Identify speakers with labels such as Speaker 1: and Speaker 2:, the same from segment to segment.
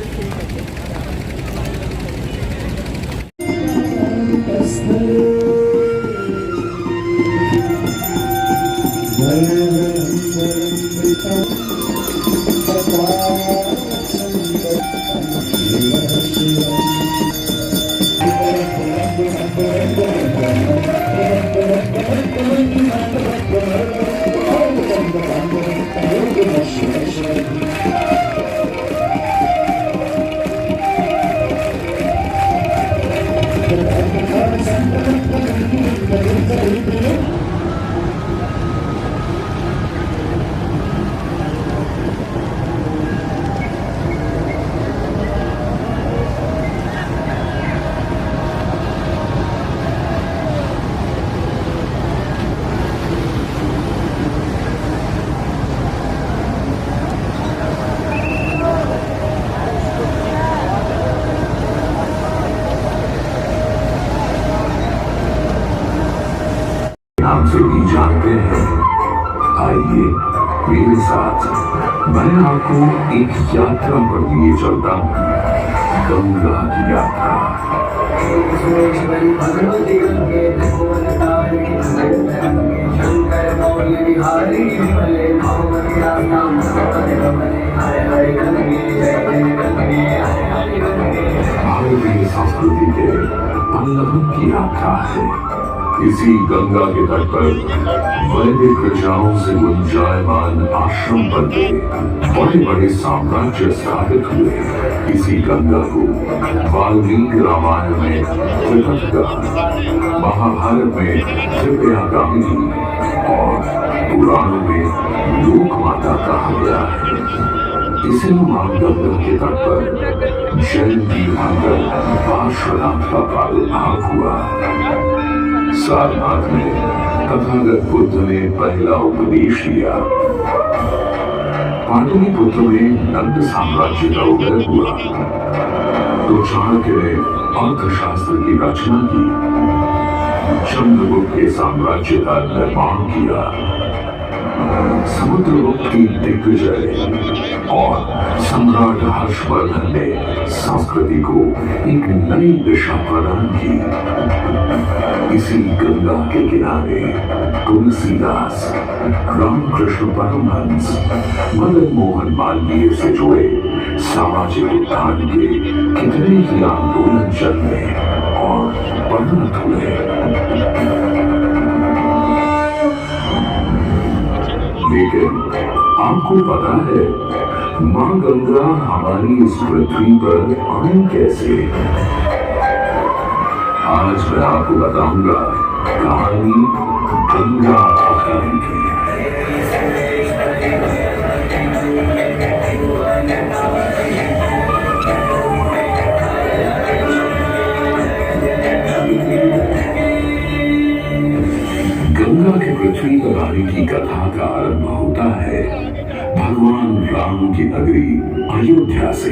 Speaker 1: चल ठीक है।
Speaker 2: नाम से भी जानते हैं। आइए मेरे साथ, मैं आपको एक यात्रा पर लिए चलता हूँ, गंगा की यात्रा। भारतीय संस्कृति के पल्लवन की यात्रा है। इसी गंगा के तट पर वैदिक ऋचाओं से गुंजायमान आश्रम बनते, बड़े बड़े साम्राज्य स्थापित हुए। इसी गंगा को वाल्मीकि रामायण में त्रिपथगा, महाभारत में त्रिपुरागामिनी और पुराणों में लोकमाता कहा गया है। इसे मां गंगा के तट पर जैन तीर्थंकर पार्श्वनाथ का प्रादुर्भाव हुआ। सारनाथ में तथागत बुद्ध ने पहला उपदेश दिया। पाटलिपुत्र में नंद साम्राज्य का उदय हुआ तो चाणक्य ने अर्थशास्त्र की रचना की। चंद्रगुप्त के साम्राज्य का निर्माण किया। समुद्रगुप्त की दिग्विजय और सम्राट हर्षवर्धन ने संस्कृति को एक नई दिशा प्रदान की। इसी गंगा के किनारे तुलसीदास, रामकृष्ण परमहंस, मदन मोहन मालवीय से जुड़े सामाजिक उत्थान के कितने ही आंदोलन जन्मे और परिणत हुए। लेकिन आपको पता है, मां गंगा हमारी इस पृथ्वी पर आई कैसे? आज मैं आपको बताऊंगा कहानी गंगा अवतरण की। गंगा के पृथ्वी पर आने की कथा का आरंभ होता है भगवान राम की नगरी अयोध्या से।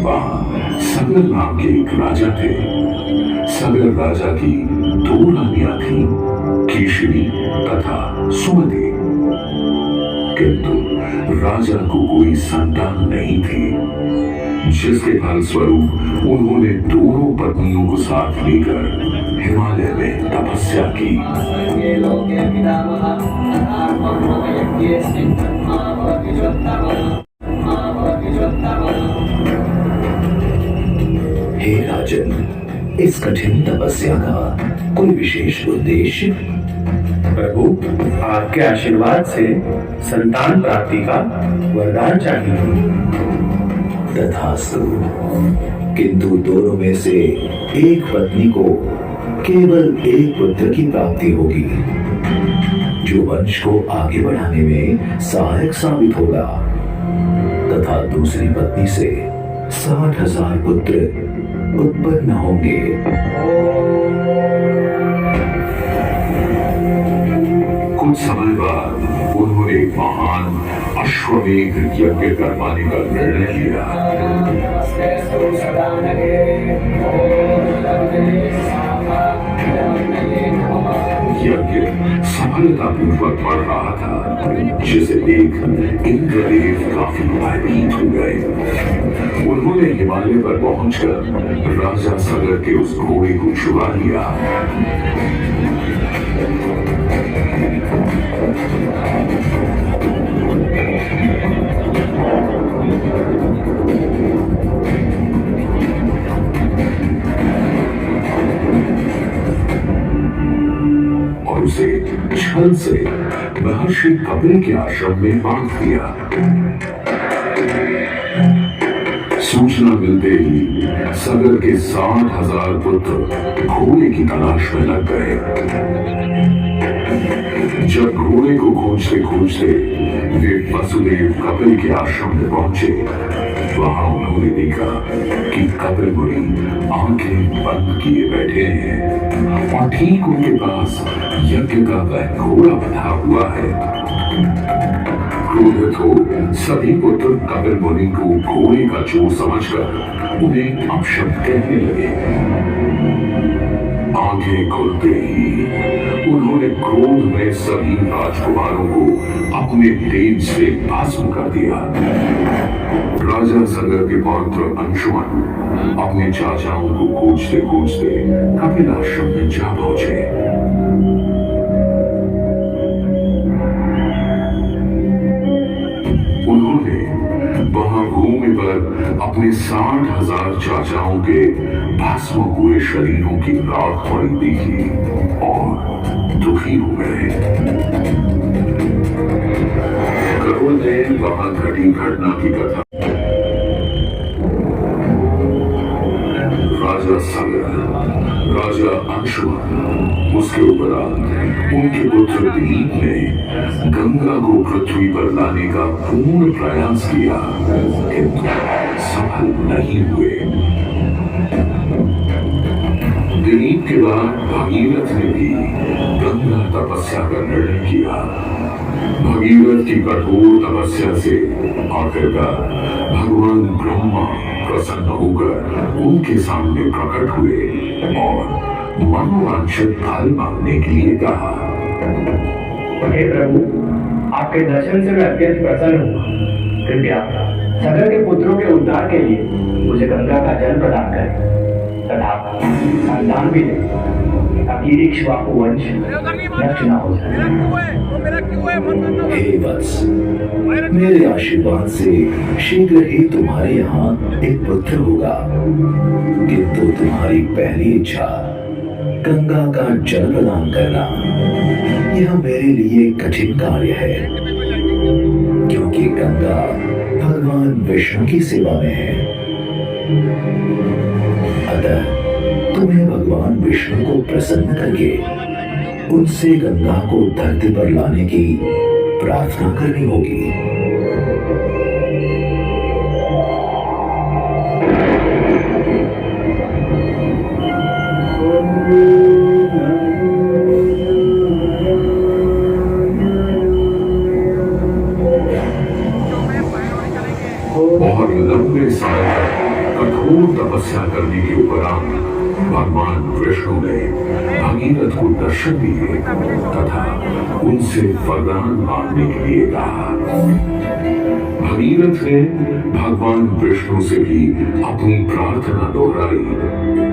Speaker 2: वहां सगर नाम के एक राजा थे। सगर राजा की दो रानियां थीं, केशरी तथा सुमति। किंतु राजा को कोई संतान नहीं थी, जिसके फलस्वरूप उन्होंने दोनों पत्नियों को साथ लेकर हिमालय में तपस्या की। हे राजन, इस कठिन तपस्या का कोई विशेष उद्देश्य?
Speaker 3: प्रभु, आपके आशीर्वाद से संतान प्राप्ति का वरदान चाहिए।
Speaker 2: तथास्तु, किंतु दोनों में से एक पत्नी को केवल एक पुत्र की प्राप्ति होगी, जो वंश को आगे बढ़ाने में सहायक साबित होगा, तथा दूसरी पत्नी से 60,000 पुत्र उत्पन्न होंगे। कुछ समय बाद उन्होंने एक महान अश्वमेध यज्ञ करवाने का निर्णय लिया। यज्ञ सफलतापूर्वक बढ़ रहा था, जिसे देख इंद्रदेव काफी भयभीत हो गए। उन्होंने हिमालय पर पहुंचकर राजा सगर के उस घोड़े को छुड़ा लिया। और उसे छल से महर्षि कपिल के आश्रम में बांध दिया। सूचना मिलते ही सगर के 60,000 पुत्र घोड़े की तलाश में लग गए। जब घोड़े को खोजते खोजते वे वसुदेव कपिल के आश्रम में पहुंचे, वहां उन्होंने देखा कि कपिल मुनि आंखें बंद किए बैठे हैं और ठीक उनके पास यज्ञ का वह घोड़ा बंधा हुआ है। क्रोधित हो सभी पुत्र कपिल मुनि को घोड़े का चोर समझकर उन्हें अपशब्द कहने लगे। आंखें खुलते ही उन्होंने क्रोध में सभी राजकुमारों को अपने तेज से भस्म कर दिया। राजा सगर के पौत्र अंशुमन अपने चाचाओं को खोजते खोजते कपिल आश्रम में जा पहुंचे। उन्होंने वहां भूमि पर अपने 60,000 चाचाओं के भस्म हुए शरीरों की राख पड़ी देखी और दुखी हो गए। गरुड़ ने वहां घटी घटना की कथा राजा सगर, राजा अंशुमन, उसके उपरांत उनके पुत्र दिलीप ने गंगा को पृथ्वी पर लाने का पूर्ण प्रयास किया, किंतु सफल नहीं हुए। दिलीप के बाद भगीरथ ने भी गंगा तपस्या का निर्णय किया। भगीरथ की कठोर तपस्या से आखिरकार भगवान ब्रह्मा प्रसन्न होकर उनके सामने प्रकट हुए और मनोवांछित फल मांगने के लिए कहा।
Speaker 3: हे प्रभु, आपके दर्शन से मैं अत्यंत प्रसन्न हूँ। कृपया सगर के पुत्रों के उद्धार के लिए मुझे गंगा का जल प्रदान करें तथा संतान भी दें, ताकि इक्ष्वाकु वंश नष्ट न हो जाए।
Speaker 1: हे वत्स, मेरे आशीर्वाद से शीघ्र ही तुम्हारे यहाँ एक पुत्र होगा, किंतु तुम्हारी पहली इच्छा गंगा का जल प्रदान करना यह मेरे लिए कठिन कार्य है, क्योंकि गंगा भगवान विष्णु की सेवा में है। अतः तुम्हें भगवान विष्णु को प्रसन्न करके उनसे गंगा को धरती पर लाने की प्रार्थना करनी होगी।
Speaker 2: और लंबे समय तक कठोर तपस्या करने के उपरांत भगवान विष्णु ने भगीरथ को दर्शन दिए तथा उनसे वरदान मांगने के लिए कहा। भगीरथ ने भगवान विष्णु से भी अपनी प्रार्थना दोहराई।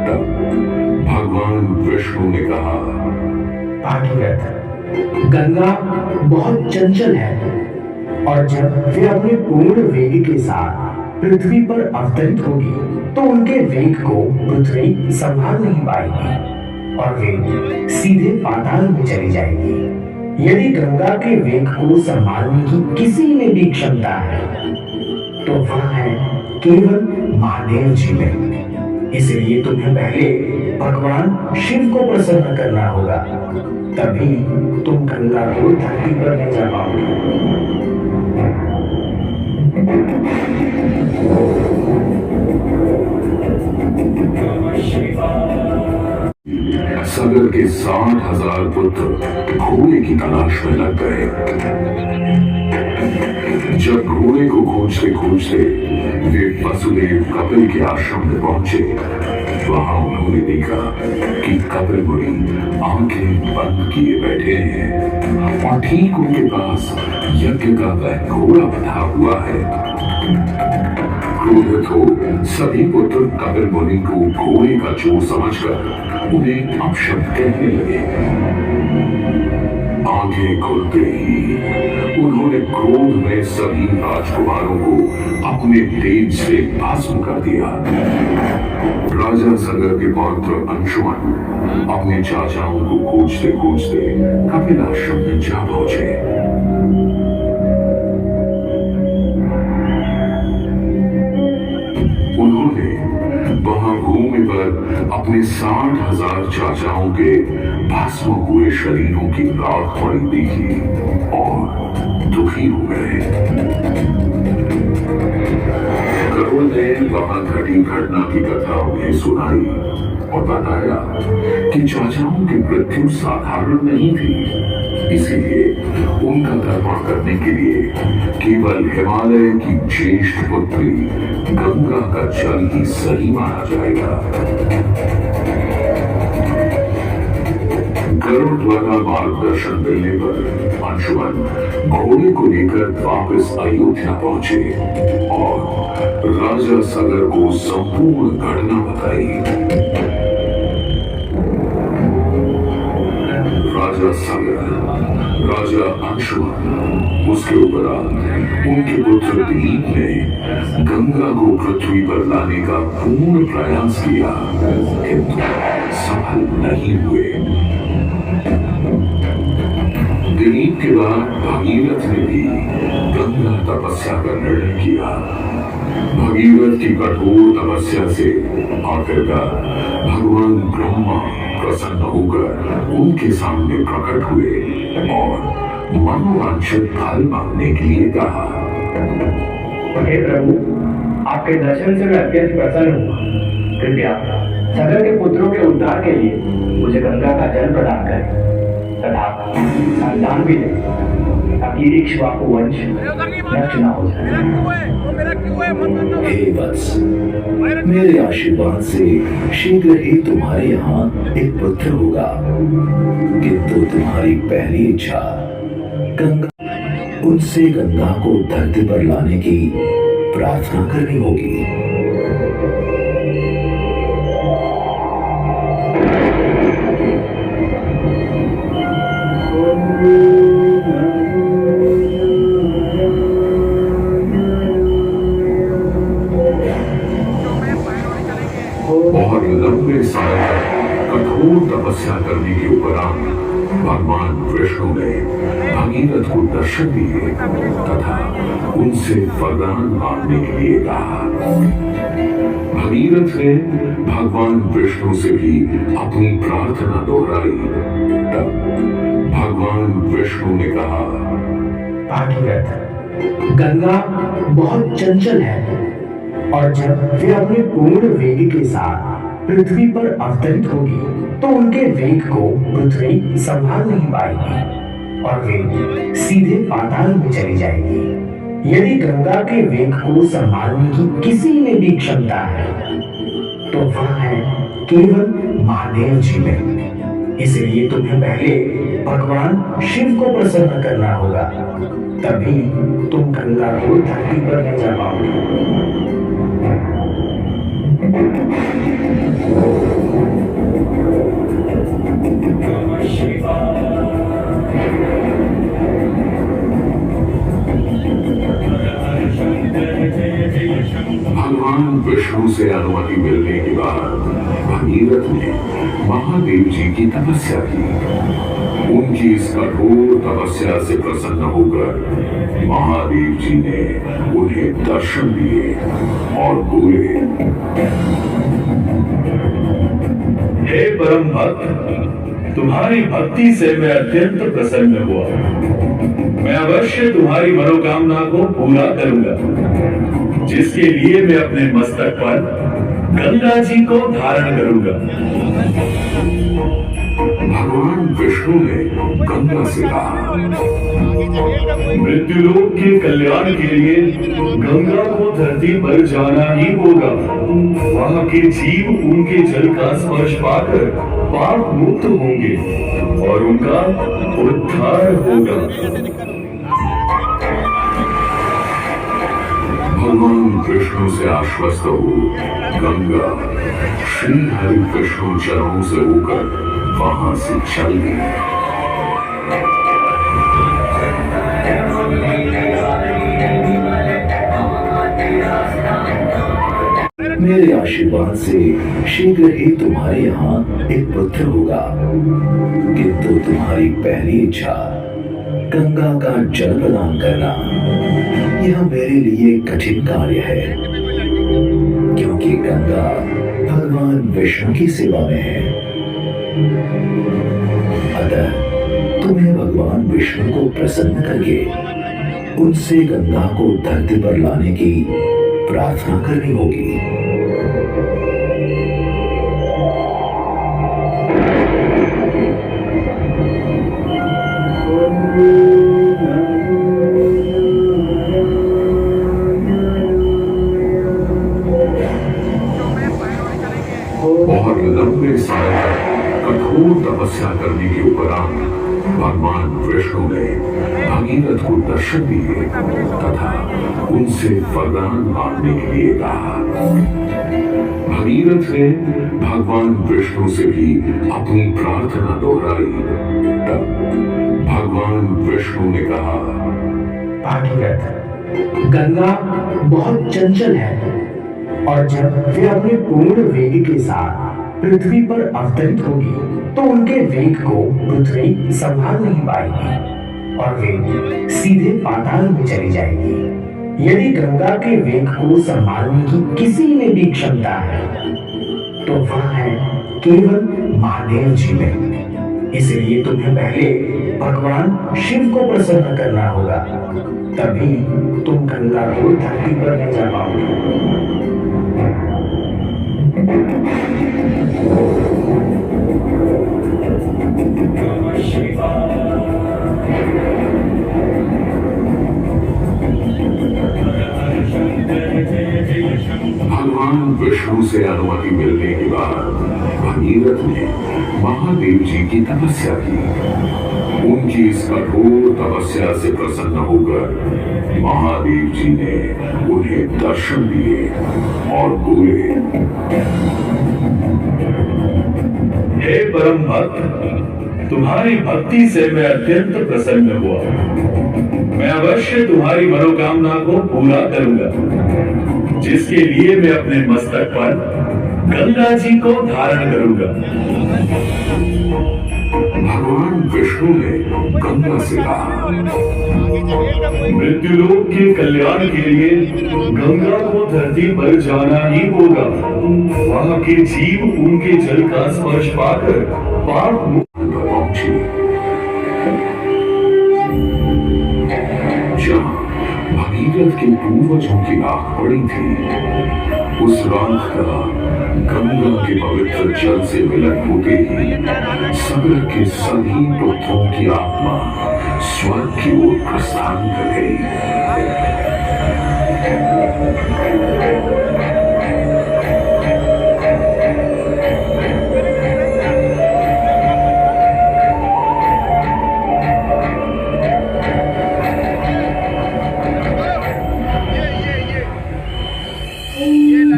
Speaker 2: तब भगवान विष्णु ने कहा,
Speaker 3: भागीरथ, गंगा बहुत चंचल है और जब वे अपने पूर्ण वेग के साथ पृथ्वी पर अवतरित होगी तो उनके वेग को पृथ्वी संभाल नहीं पाएगी और वे सीधे पाताल में चली जाएगी। यदि गंगा के वेग को संभालने की किसी में भी क्षमता है तो वह है केवल महादेव जी में। इसलिए तुम्हें पहले भगवान शिव को प्रसन्न करना होगा, तभी तुम गंगा को धरती पर ले जा पाओगे।
Speaker 2: सगर के 60,000 पुत्र घोड़े की तलाश में लग गए। जब घोड़े को खोजते खोजते वे वसुदेव कपिल के आश्रम में पहुंचे, वहां उन्होंने देखा कि कपिल मुनि आंखें बंद किए बैठे हैं और ठीक उनके पास यज्ञ का वह घोड़ा बंधा हुआ है। क्रोधित हो सभी पुत्र कपिल मुनि को घोड़े का चोर समझकर उन्हें अपशब्द कहने लगे। आंखें खुलते ही उन्होंने क्रोध में सभी राजकुमारों को अपने तेज से भस्म कर दिया। राजा सगर के पौत्र अंशुमन अपने चाचाओं को खोजते खोजते कपिल आश्रम में जा पहुंचे। उन्होंने वहां भूमि पर अपने 60,000 चाचाओं के भस्म हुए शरीरों की राख पड़ी देखी और दुखी हो गए। करुण ने वहां घटी घटना की कथा उन्हें सुनाई और बताया कि चाचाओं की मृत्यु साधारण नहीं थी, इसीलिए उनका तर्पण करने के लिए केवल हिमालय की ज्येष्ठ पुत्री गंगा का जल ही सही माना जाएगा। गरुड़ द्वारा मार्गदर्शन मिलने पर अंशुमन घोड़े को लेकर वापस अयोध्या पहुंचे और राजा सगर को संपूर्ण घटना बताई। राजा सगर, राजा अंशुमन, उसके उपरांत उनके पुत्र दिलीप ने गंगा को पृथ्वी पर लाने का पूर्ण प्रयास किया, किंतु सफल नहीं हुए। दिलीप के बाद भगीरथ ने भी गंगा तपस्या का निर्णय किया। भगीरथ की कठोर तपस्या से आखिरकार भगवान ब्रह्मा प्रसन्न होकर उनके सामने प्रकट हुए और मनोवांछित फल मांगने के लिए कहा।
Speaker 3: हे प्रभु, आपके दर्शन से मैं अत्यंत प्रसन्न हूँ। कृपया सगर के पुत्रों के उद्धार के लिए मुझे गंगा का जल प्रदान करें तथा संतान भी दें, ताकि इक्ष्वाकु वंश नष्ट न हो जाए।
Speaker 1: हे वत्स, मेरे आशीर्वाद से शीघ्र ही तुम्हारे यहाँ एक पुत्र होगा, किंतु तुम्हारी पहली इच्छा गंगा, उनसे गंगा को धरती पर लाने की प्रार्थना करनी होगी।
Speaker 2: और लंबे समय तक कठोर तपस्या करने के उपरांत भगवान विष्णु ने भगीरथ को दर्शन दिए तथा उनसे वरदान मांगने के लिए कहा। भगीरथ ने भगवान विष्णु से भी अपनी प्रार्थना दोहराई। तब भगवान विष्णु ने कहा,
Speaker 3: भागीरथ, गंगा बहुत चंचल है और जब वे अपने पूर्ण वेग के साथ पृथ्वी पर अवतरित होगी तो उनके वेग को पृथ्वी संभाल नहीं पाएगी और वे सीधे पाताल में चली जाएगी। यदि गंगा के वेग को संभालने की किसी में भी क्षमता है तो वह है केवल महादेव जी में। इसलिए तुम्हें पहले भगवान शिव को प्रसन्न करना होगा, तभी तुम गंगा को धरती पर ले जा पाओगे।
Speaker 2: भगवान विष्णु से अनुमति मिलने के बाद भगीरथ ने महादेव जी की तपस्या की। उनकी इस कठोर तपस्या से प्रसन्न होकर महादेव जी ने उन्हें दर्शन दिए और बोले,
Speaker 4: हे परम भक्त, तुम्हारी भक्ति से मैं अत्यंत प्रसन्न हुआ। मैं अवश्य तुम्हारी मनोकामना को पूरा करूंगा, जिसके लिए मैं अपने मस्तक पर गंगा जी को धारण करूंगा।
Speaker 2: भगवान विष्णु ने गंगा से कहा,
Speaker 4: मृत्युलोक के कल्याण के लिए गंगा को धरती पर जाना ही होगा। वहाँ के जीव उनके जल का स्पर्श पाकर पाप मुक्त होंगे और उनका उद्धार होगा।
Speaker 2: भगवान विष्णु से आश्वस्त हो गंगा श्री हरि विष्णु चरणों से होकर वहां से चल गई।
Speaker 1: मेरे आशीर्वाद से शीघ्र ही तुम्हारे यहाँ एक पुत्र होगा, किंतु तुम्हारी पहली इच्छा गंगा का जल प्रदान करना यह मेरे लिए कठिन कार्य है, क्योंकि गंगा भगवान विष्णु की सेवा में है। अतः तुम्हें भगवान विष्णु को प्रसन्न करके उनसे गंगा को धरती पर लाने की प्रार्थना करनी होगी।
Speaker 2: और लंबे समय तक कठोर तपस्या करने के उपरांत भगवान विष्णु ने भगीरथ को दर्शन दिए तथा उनसे वरदान मांगने के लिए कहा। भगीरथ ने भगवान विष्णु से भी अपनी प्रार्थना दोहराई। तब भगवान विष्णु ने कहा,
Speaker 3: भागीरथ, गंगा बहुत चंचल है और जब वे अपने पूर्ण वेग के साथ पृथ्वी पर अवतरित होगी तो उनके वेग को पृथ्वी संभाल नहीं पाएगी और वे सीधे पाताल में चली जाएगी। यदि गंगा के वेग को संभालने की किसी में भी क्षमता है तो वह है केवल महादेव जी में। इसलिए तुम्हें पहले भगवान शिव को प्रसन्न करना होगा, तभी तुम गंगा को धरती पर ले जा पाओगे।
Speaker 2: भगवान विष्णु से अनुमति मिलने के बाद भगीरथ ने महादेव जी की तपस्या की। उनकी इस कठोर तपस्या से प्रसन्न होकर महादेव जी ने उन्हें दर्शन दिए और बोले,
Speaker 4: हे परम भक्त, तुम्हारी भक्ति से मैं अत्यंत प्रसन्न हुआ। मैं अवश्य तुम्हारी मनोकामना को पूरा करूंगा, जिसके लिए मैं अपने मस्तक पर गंगा जी को धारण करूंगा।
Speaker 2: भगवान विष्णु ने गंगा से कहा,
Speaker 4: मृत्युलोक के कल्याण के लिए गंगा को धरती पर जाना ही होगा। वहाँ के जीव उनके जल का स्पर्श पाकर पाप मुक्त
Speaker 2: पहुंची। जहाँ भगीरथ के पूर्वजों की आंख पड़ी थी, उस राख का गंगा के पवित्र जल से मिलन होते ही सगर के सभी पुत्रों की आत्मा स्वर्ग की ओर प्रस्थान कर गई।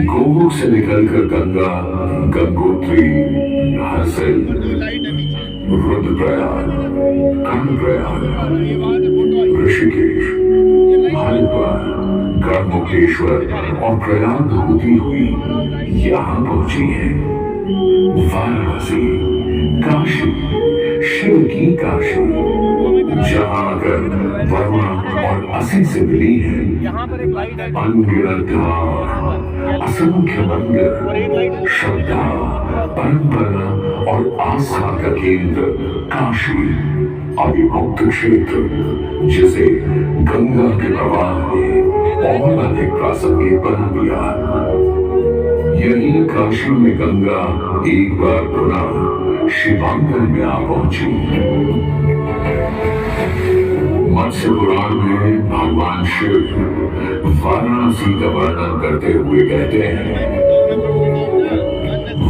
Speaker 2: गोमुख से निकलकर गंगा, गंगोत्री, हर्षल, रुद्रप्रयाग, कर्णप्रयाग, ऋषिकेश, हरिद्वार, गढ़मुक्तेश्वर और प्रयाग होती हुई यहाँ पहुंची है। वाराणसी, काशी, शिव की काशी, जहाँ आकर वर्मा और असी से मिली है। अनगिनत धाम, असंख्य मंदिर, श्रद्धा, परंपरा और आस्था का केंद्र काशी, अविभक्त क्षेत्र, जिसे गंगा के प्रवाह ने और अधिक प्रासंगिक बना दिया। यही काशी में गंगा एक बार पुनः शिवांकर में आ पहुंची। मत्स्य पुराण में भगवान शिव वाराणसी का वर्णन करते हुए कहते हैं,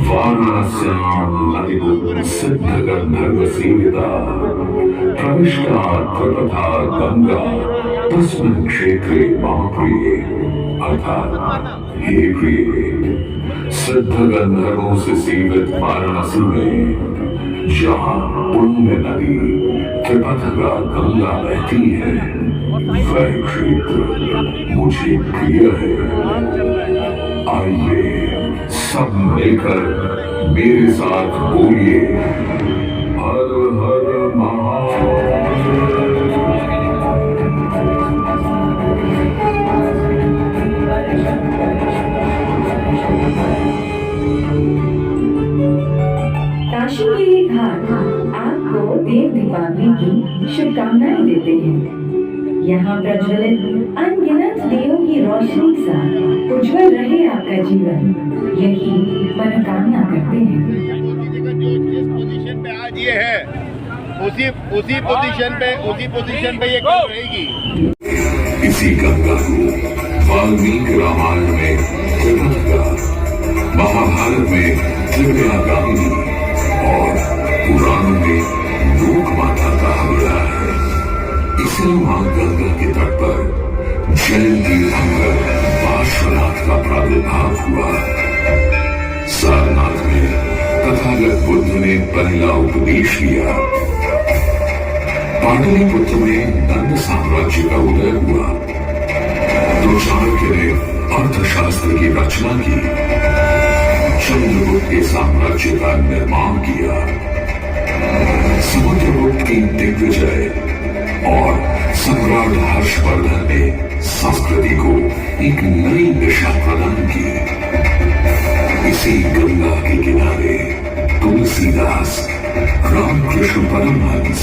Speaker 2: वाराणस्यां नदीं सिद्ध गंधर्व सेविता प्रविष्टा तथा गंगा तस्मिन् क्षेत्रे मम प्रिये। अर्थात हे प्रिय, सिद्ध गंधर्वों से सेवित वाराणसी में जहाँ पुण्य नदी त्रिपथगा गंगा बहती है, वह क्षेत्र मुझे प्रिय है। आइए सब मिलकर मेरे साथ बोलिए, हर हर महादेव।
Speaker 5: काशी के ये घाट आपको देव दीपावली की शुभकामनाएं देते हैं। यहाँ प्रज्वलित अनगिनत दियों की रोशनी सा उज्जवल रहे आपका जीवन, यही मनोकामना करते हैं।
Speaker 6: जिस पोजीशन पे आज ये है, उसी पोजीशन पे ये कल रहेगी।
Speaker 2: इसी गंगा को वाल्मीकि रामायण में त्रिपथगा, महाभारत में त्रिपुरागामिनी और पुराणों में लोक माता कहा गया है। इसी मां गंगा के तट पर जैन तीर्थंकर पार्श्वनाथ का प्रादुर्भाव हुआ। सारनाथ में तथागत बुद्ध ने पहला उपदेश दिया। पाटलिपुत्र में नंद साम्राज्य का उदय हुआ तो चाणक्य ने अर्थशास्त्र की रचना की, चंद्रगुप्त के साम्राज्य का निर्माण किया, समुद्रगुप्त की दिग्विजय और सम्राट हर्षवर्धन ने संस्कृति को एक नई दिशा प्रदान की। इसी गंगा के किनारे तुलसीदास, रामकृष्ण परमहंस